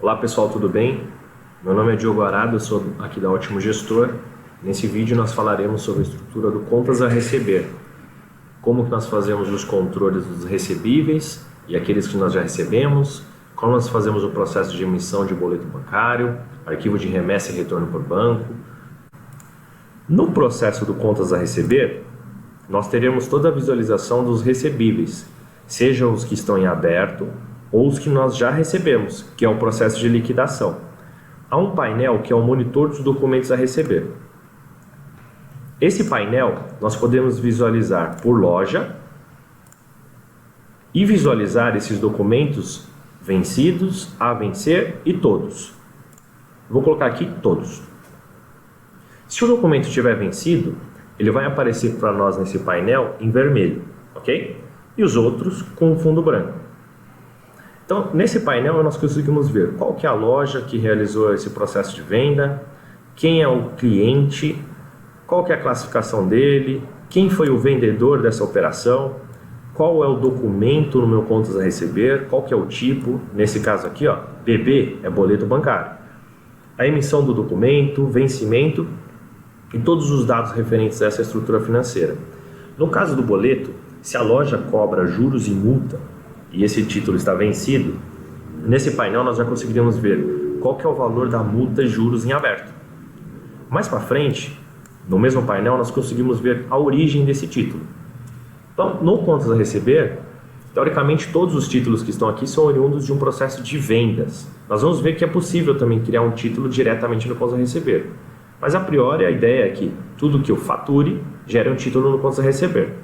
Olá pessoal, tudo bem? Meu nome é Diogo Arado, eu sou aqui da Ótimo Gestor. Nesse vídeo nós falaremos sobre a estrutura do contas a receber, como que nós fazemos os controles dos recebíveis e aqueles que nós já recebemos, como nós fazemos o processo de emissão de boleto bancário, arquivo de remessa e retorno por banco. No processo do contas a receber, nós teremos toda a visualização dos recebíveis, sejam os que estão em aberto ou os que nós já recebemos, que é o processo de liquidação. Há um painel que é o monitor dos documentos a receber. Esse painel nós podemos visualizar por loja e visualizar esses documentos vencidos, a vencer e todos. Vou colocar aqui todos. Se o documento estiver vencido, ele vai aparecer para nós nesse painel em vermelho, ok? E os outros com fundo branco. Então, nesse painel nós conseguimos ver qual que é a loja que realizou esse processo de venda, quem é o cliente, qual que é a classificação dele, quem foi o vendedor dessa operação, qual é o documento no meu contas a receber, qual que é o tipo, nesse caso aqui, ó, BB é boleto bancário. A emissão do documento, vencimento e todos os dados referentes a essa estrutura financeira. No caso do boleto, se a loja cobra juros e multa, e esse título está vencido, nesse painel nós já conseguiríamos ver qual que é o valor da multa e juros em aberto. Mais para frente, no mesmo painel, nós conseguimos ver a origem desse título. Então, no contas a receber, teoricamente todos os títulos que estão aqui são oriundos de um processo de vendas. Nós vamos ver que é possível também criar um título diretamente no contas a receber. Mas a priori a ideia é que tudo que eu fature gere um título no contas a receber.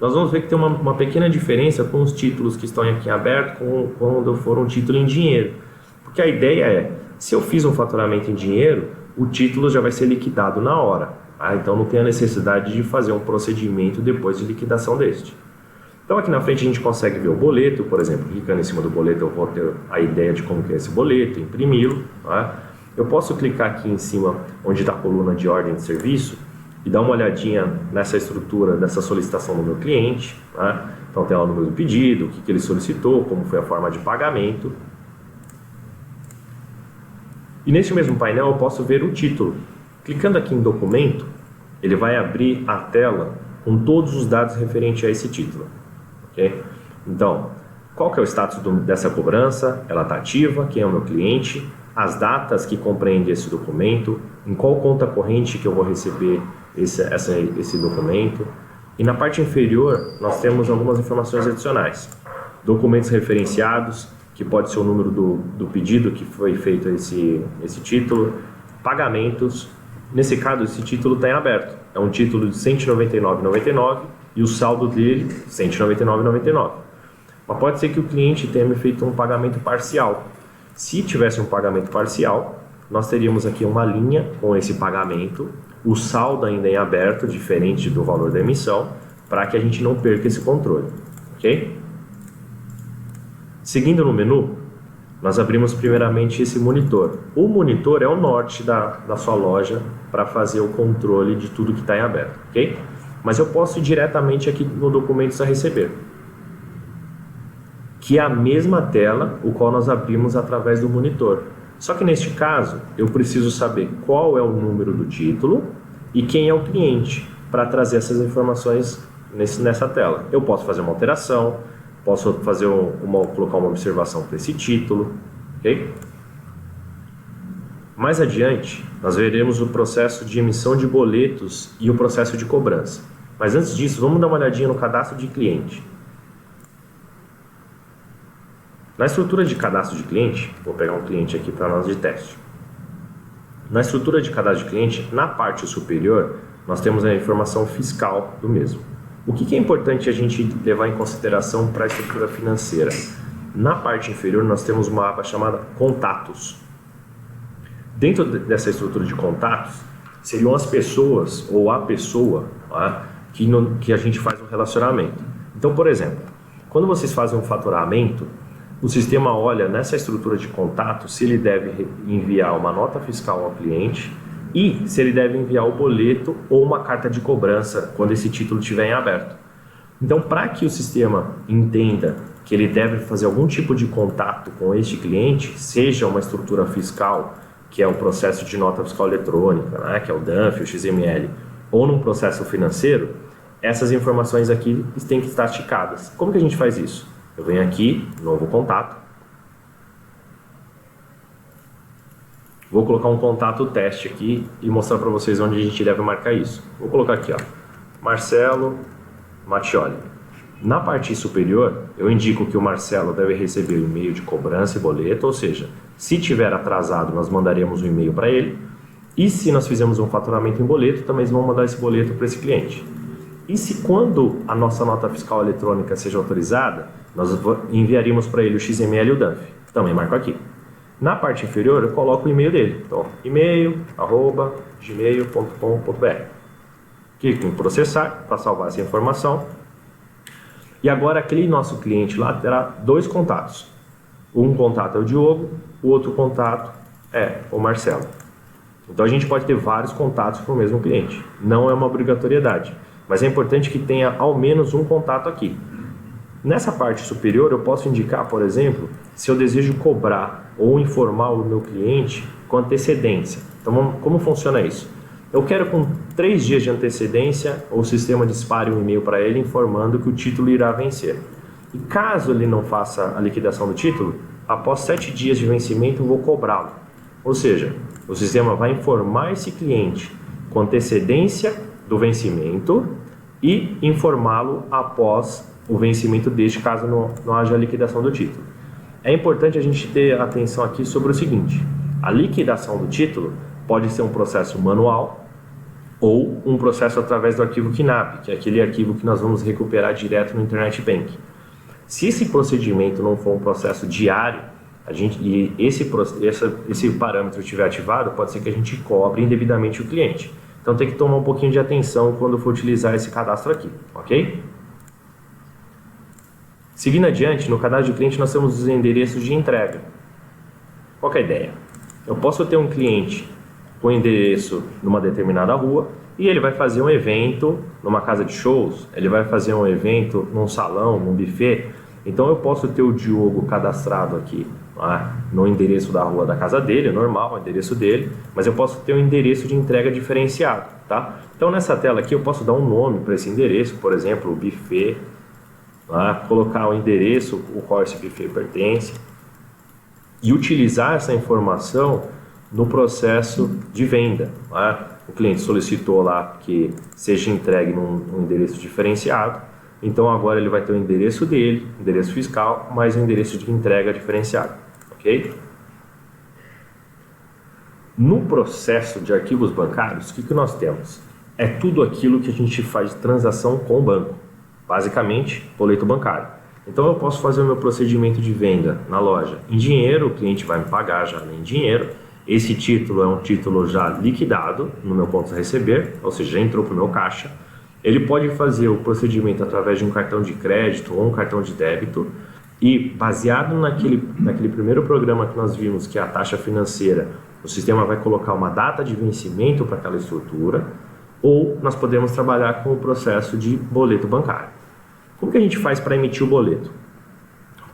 Nós vamos ver que tem uma pequena diferença com os títulos que estão aqui em aberto quando for um título em dinheiro. Porque a ideia é, se eu fiz um faturamento em dinheiro, o título já vai ser liquidado na hora. Então não tem a necessidade de fazer um procedimento depois de liquidação deste. Então aqui na frente a gente consegue ver o boleto, por exemplo, clicando em cima do boleto eu vou ter a ideia de como que é esse boleto, imprimi-lo. Eu posso clicar aqui em cima onde está a coluna de ordem de serviço e dar uma olhadinha nessa estrutura dessa solicitação do meu cliente. Então tem lá o número do pedido, o que ele solicitou, como foi a forma de pagamento. E nesse mesmo painel eu posso ver o título. Clicando aqui em documento, ele vai abrir a tela com todos os dados referentes a esse título. Okay? Então, qual que é o status dessa cobrança? Ela está ativa, quem é o meu cliente, as datas que compreende esse documento, em qual conta corrente que eu vou receber esse documento. E na parte inferior nós temos algumas informações adicionais. Documentos referenciados, que pode ser o número do pedido que foi feito esse título, pagamentos. Nesse caso, esse título está em aberto. É um título de R$ 199,99 e o saldo dele R$ 199,99. Mas pode ser que o cliente tenha me feito um pagamento parcial. Se tivesse um pagamento parcial, nós teríamos aqui uma linha com esse pagamento, o saldo ainda em aberto, diferente do valor da emissão, para que a gente não perca esse controle. Ok? Seguindo no menu, nós abrimos primeiramente esse monitor. O monitor é o norte da sua loja para fazer o controle de tudo que está em aberto, ok? Mas eu posso ir diretamente aqui no documentos a receber, que é a mesma tela o qual nós abrimos através do monitor. Só que neste caso, eu preciso saber qual é o número do título e quem é o cliente para trazer essas informações nessa tela. Eu posso fazer uma alteração, posso fazer colocar uma observação para esse título, ok? Mais adiante, nós veremos o processo de emissão de boletos e o processo de cobrança. Mas antes disso, vamos dar uma olhadinha no cadastro de cliente. Na estrutura de cadastro de cliente, vou pegar um cliente aqui para nós de teste. Na estrutura de cadastro de cliente, na parte superior, nós temos a informação fiscal do mesmo. O que é importante a gente levar em consideração para a estrutura financeira? Na parte inferior nós temos uma aba chamada Contatos. Dentro dessa estrutura de contatos, seriam as pessoas ou a pessoa que a gente faz um relacionamento. Então, por exemplo, quando vocês fazem um faturamento, o sistema olha nessa estrutura de contatos se ele deve enviar uma nota fiscal ao cliente, e se ele deve enviar o boleto ou uma carta de cobrança quando esse título estiver em aberto. Então, para que o sistema entenda que ele deve fazer algum tipo de contato com este cliente, seja uma estrutura fiscal, que é o processo de nota fiscal eletrônica, né, que é o DANF, o XML, ou num processo financeiro, essas informações aqui têm que estar ticadas. Como que a gente faz isso? Eu venho aqui, novo contato, vou colocar um contato teste aqui e mostrar para vocês onde a gente deve marcar isso. Vou colocar aqui, ó, Marcelo Mattioli. Na parte superior, eu indico que o Marcelo deve receber o e-mail de cobrança e boleto, ou seja, se tiver atrasado, nós mandaremos um e-mail para ele. E se nós fizermos um faturamento em boleto, também vamos mandar esse boleto para esse cliente. E se quando a nossa nota fiscal eletrônica seja autorizada, nós enviaríamos para ele o XML e o DANF. Também marco aqui. Na parte inferior, eu coloco o e-mail dele. Então, e-mail@gmail.com.br. Clico em processar para salvar essa informação. E agora aquele nosso cliente lá terá dois contatos. Um contato é o Diogo, o outro contato é o Marcelo. Então a gente pode ter vários contatos para o mesmo cliente. Não é uma obrigatoriedade, mas é importante que tenha ao menos um contato aqui. Nessa parte superior eu posso indicar, por exemplo, se eu desejo cobrar ou informar o meu cliente com antecedência. Então como funciona isso? Eu quero com 3 dias de antecedência o sistema dispare um e-mail para ele informando que o título irá vencer. E caso ele não faça a liquidação do título, após 7 dias de vencimento eu vou cobrá-lo. Ou seja, o sistema vai informar esse cliente com antecedência do vencimento e informá-lo após o vencimento deste, caso não haja a liquidação do título. É importante a gente ter atenção aqui sobre o seguinte: a liquidação do título pode ser um processo manual ou um processo através do arquivo KNAB, que é aquele arquivo que nós vamos recuperar direto no Internet Bank. Se esse procedimento não for um processo diário, e esse parâmetro estiver ativado, pode ser que a gente cobre indevidamente o cliente. Então tem que tomar um pouquinho de atenção quando for utilizar esse cadastro aqui, ok? Seguindo adiante, no cadastro de cliente nós temos os endereços de entrega. Qual que é a ideia? Eu posso ter um cliente com endereço numa determinada rua e ele vai fazer um evento numa casa de shows, ele vai fazer um evento num salão, num buffet. Então eu posso ter o Diogo cadastrado aqui no endereço da rua da casa dele, normal, o endereço dele, mas eu posso ter um endereço de entrega diferenciado, tá? Então nessa tela aqui eu posso dar um nome para esse endereço, por exemplo, o buffet, colocar o endereço o qual esse buffet pertence e utilizar essa informação no processo de venda. O cliente solicitou lá que seja entregue num endereço diferenciado, então agora ele vai ter o endereço dele, endereço fiscal, mais o endereço de entrega diferenciado, ok? No processo de arquivos bancários, o que nós temos? É tudo aquilo que a gente faz de transação com o banco, basicamente boleto bancário. Então eu posso fazer o meu procedimento de venda na loja em dinheiro, o cliente vai me pagar já em dinheiro. Esse título é um título já liquidado no meu ponto a receber, ou seja, já entrou para o meu caixa. Ele pode fazer o procedimento através de um cartão de crédito ou um cartão de débito e, baseado naquele primeiro programa que nós vimos, que é a taxa financeira, o sistema vai colocar uma data de vencimento para aquela estrutura, ou nós podemos trabalhar com o processo de boleto bancário. Como que a gente faz para emitir o boleto?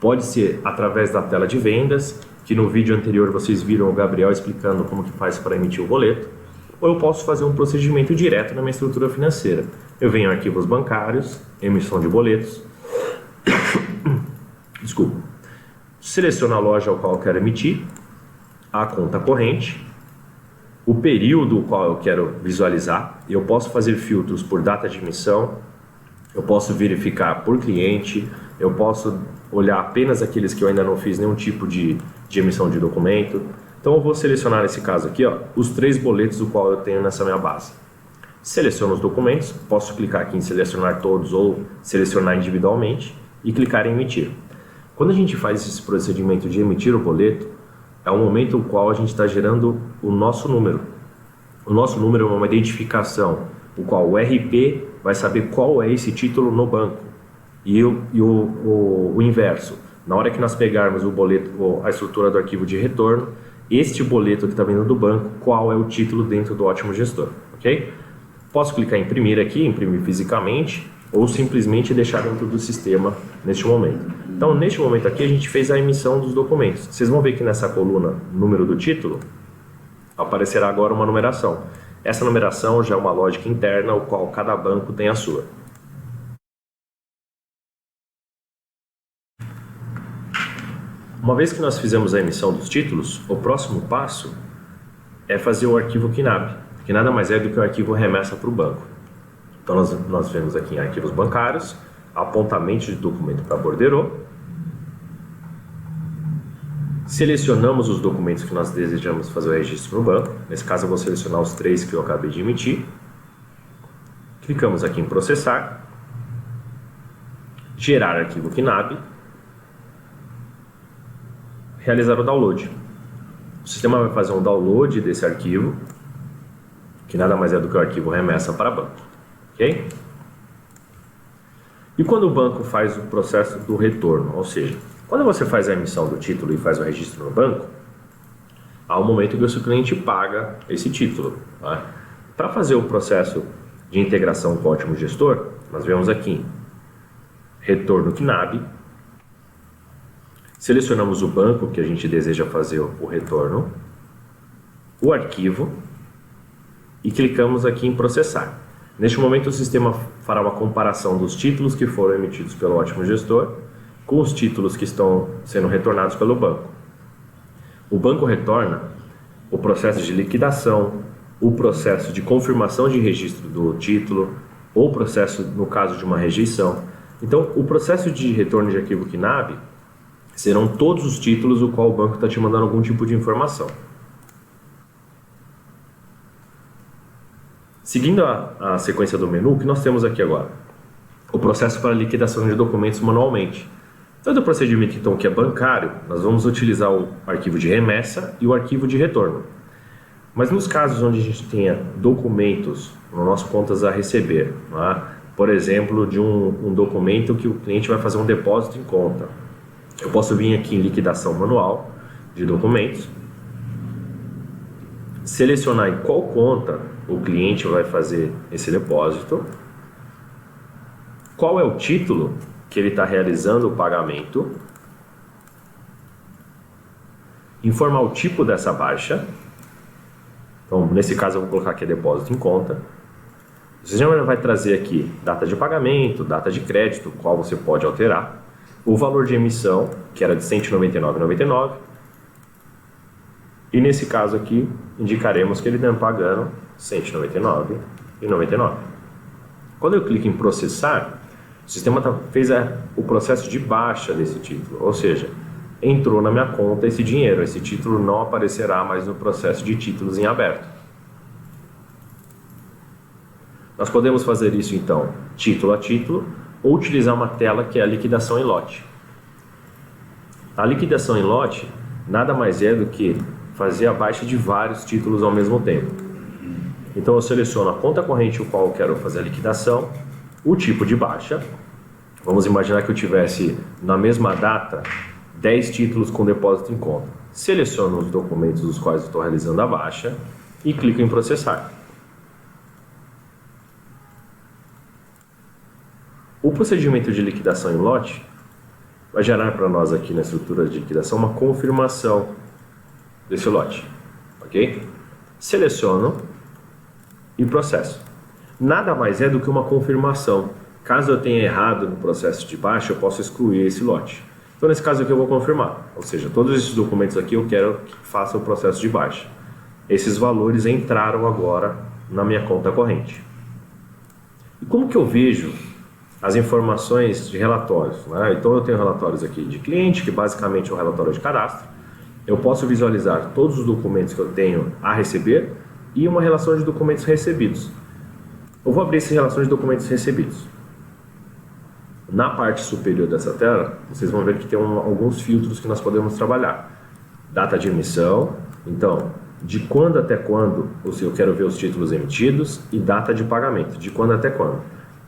Pode ser através da tela de vendas, que no vídeo anterior vocês viram o Gabriel explicando como que faz para emitir o boleto, ou eu posso fazer um procedimento direto na minha estrutura financeira. Eu venho em arquivos bancários, emissão de boletos, desculpa, seleciono a loja ao qual eu quero emitir, a conta corrente, o período o qual eu quero visualizar. Eu posso fazer filtros por data de emissão, eu posso verificar por cliente, eu posso olhar apenas aqueles que eu ainda não fiz nenhum tipo de emissão de documento. Então eu vou selecionar nesse caso aqui, os 3 boletos o qual eu tenho nessa minha base. Seleciono os documentos, posso clicar aqui em selecionar todos ou selecionar individualmente e clicar em emitir. Quando a gente faz esse procedimento de emitir o boleto, é o momento no qual a gente está gerando o nosso número. O nosso número é uma identificação, o qual o RP vai saber qual é esse título no banco. E o inverso, na hora que nós pegarmos o boleto, a estrutura do arquivo de retorno, este boleto que está vindo do banco, qual é o título dentro do Ótimo Gestor, ok? Posso clicar em imprimir aqui, imprimir fisicamente, ou simplesmente deixar dentro do sistema neste momento. Então, neste momento aqui, a gente fez a emissão dos documentos. Vocês vão ver que nessa coluna, número do título, aparecerá agora uma numeração. Essa numeração já é uma lógica interna, o qual cada banco tem a sua. Uma vez que nós fizemos a emissão dos títulos, o próximo passo é fazer o arquivo KNAB, que nada mais é do que o arquivo remessa para o banco. Então nós vemos aqui em arquivos bancários, apontamento de documento para borderô, selecionamos os documentos que nós desejamos fazer o registro no banco, nesse caso eu vou selecionar os 3 que eu acabei de emitir, clicamos aqui em processar, gerar arquivo KNAB, realizar o download. O sistema vai fazer um download desse arquivo, que nada mais é do que o arquivo remessa para banco, ok? E quando o banco faz o processo do retorno, ou seja, quando você faz a emissão do título e faz o registro no banco, há um momento que o seu cliente paga esse título. Tá? Para fazer o processo de integração com o Ótimo Gestor, nós vemos aqui retorno KNAB, selecionamos o banco que a gente deseja fazer o retorno, o arquivo e clicamos aqui em processar. Neste momento o sistema fará uma comparação dos títulos que foram emitidos pelo Ótimo Gestor com os títulos que estão sendo retornados pelo banco. O banco retorna o processo de liquidação, o processo de confirmação de registro do título ou processo no caso de uma rejeição. Então o processo de retorno de arquivo KNAB serão todos os títulos o qual o banco está te mandando algum tipo de informação. Seguindo a sequência do menu, o que nós temos aqui agora? O processo para liquidação de documentos manualmente. Todo o procedimento então, que é bancário, nós vamos utilizar o arquivo de remessa e o arquivo de retorno. Mas nos casos onde a gente tenha documentos no nosso contas a receber, por exemplo, de um documento que o cliente vai fazer um depósito em conta, eu posso vir aqui em liquidação manual de documentos, selecionar em qual conta o cliente vai fazer esse depósito, qual é o título que ele está realizando o pagamento, informar o tipo dessa baixa. Então, nesse caso eu vou colocar aqui depósito em conta. O sistema vai trazer aqui data de pagamento, data de crédito, qual você pode alterar, o valor de emissão, que era de R$ 199,99, e nesse caso aqui indicaremos que ele está pagando R$ 199,99. Quando eu clico em processar, o sistema fez o processo de baixa desse título, ou seja, entrou na minha conta esse dinheiro, esse título não aparecerá mais no processo de títulos em aberto. Nós podemos fazer isso então, título a título, ou utilizar uma tela que é a liquidação em lote. A liquidação em lote nada mais é do que fazer a baixa de vários títulos ao mesmo tempo. Então eu seleciono a conta corrente o qual eu quero fazer a liquidação, o tipo de baixa. Vamos imaginar que eu tivesse na mesma data 10 títulos com depósito em conta. Seleciono os documentos dos quais estou realizando a baixa e clico em processar. O procedimento de liquidação em lote vai gerar para nós aqui na estrutura de liquidação uma confirmação desse lote, ok? Seleciono e processo. Nada mais é do que uma confirmação. Caso eu tenha errado no processo de baixa, eu posso excluir esse lote. Então nesse caso aqui eu vou confirmar, ou seja, todos esses documentos aqui eu quero que faça o processo de baixa. Esses valores entraram agora na minha conta corrente. E como que eu vejo as informações de relatórios, né? Então eu tenho relatórios aqui de cliente, que basicamente é um relatório de cadastro. Eu posso visualizar todos os documentos que eu tenho a receber e uma relação de documentos recebidos. Eu vou abrir essa relação de documentos recebidos. Na parte superior dessa tela, vocês vão ver que tem alguns filtros que nós podemos trabalhar. Data de emissão, então, de quando até quando eu quero ver os títulos emitidos, e data de pagamento, de quando até quando.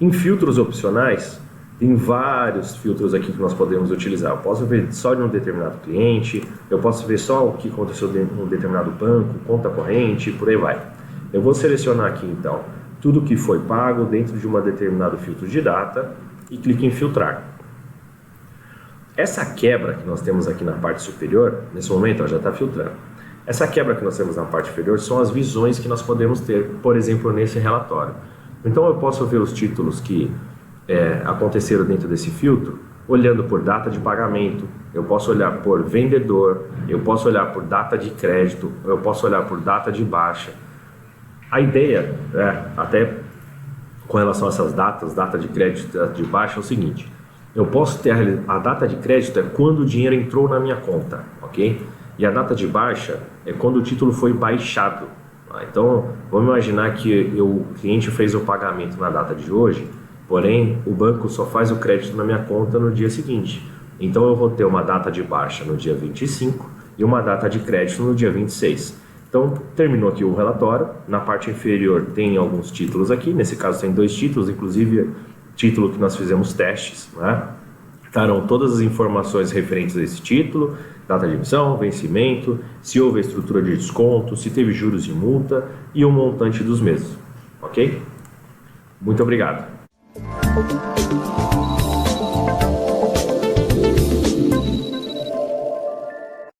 Em filtros opcionais, Tem vários filtros aqui que nós podemos utilizar. Eu posso ver só de um determinado cliente, eu posso ver só o que aconteceu em um determinado banco, conta corrente, por aí vai. Eu vou selecionar aqui então tudo que foi pago dentro de um determinado filtro de data e clique em filtrar. Essa quebra que nós temos aqui na parte superior, nesse momento ela já está filtrando. Essa quebra que nós temos na parte inferior são as visões que nós podemos ter, por exemplo, nesse relatório. Então eu posso ver os títulos que aconteceram dentro desse filtro, olhando por data de pagamento, eu posso olhar por vendedor, eu posso olhar por data de crédito, eu posso olhar por data de baixa. A ideia, até com relação a essas datas, data de crédito e data de baixa, é o seguinte: eu posso ter a data de crédito é quando o dinheiro entrou na minha conta, ok? E a data de baixa é quando o título foi baixado. Então, vamos imaginar que o cliente fez o pagamento na data de hoje, porém, o banco só faz o crédito na minha conta no dia seguinte. Então, eu vou ter uma data de baixa no dia 25 e uma data de crédito no dia 26. Então, terminou aqui o relatório. Na parte inferior tem alguns títulos aqui. Nesse caso, tem 2 títulos, inclusive título que nós fizemos testes, né? Estarão todas as informações referentes a esse título, data de emissão, vencimento, se houve a estrutura de desconto, se teve juros e multa e o montante dos mesmos. Ok? Muito obrigado.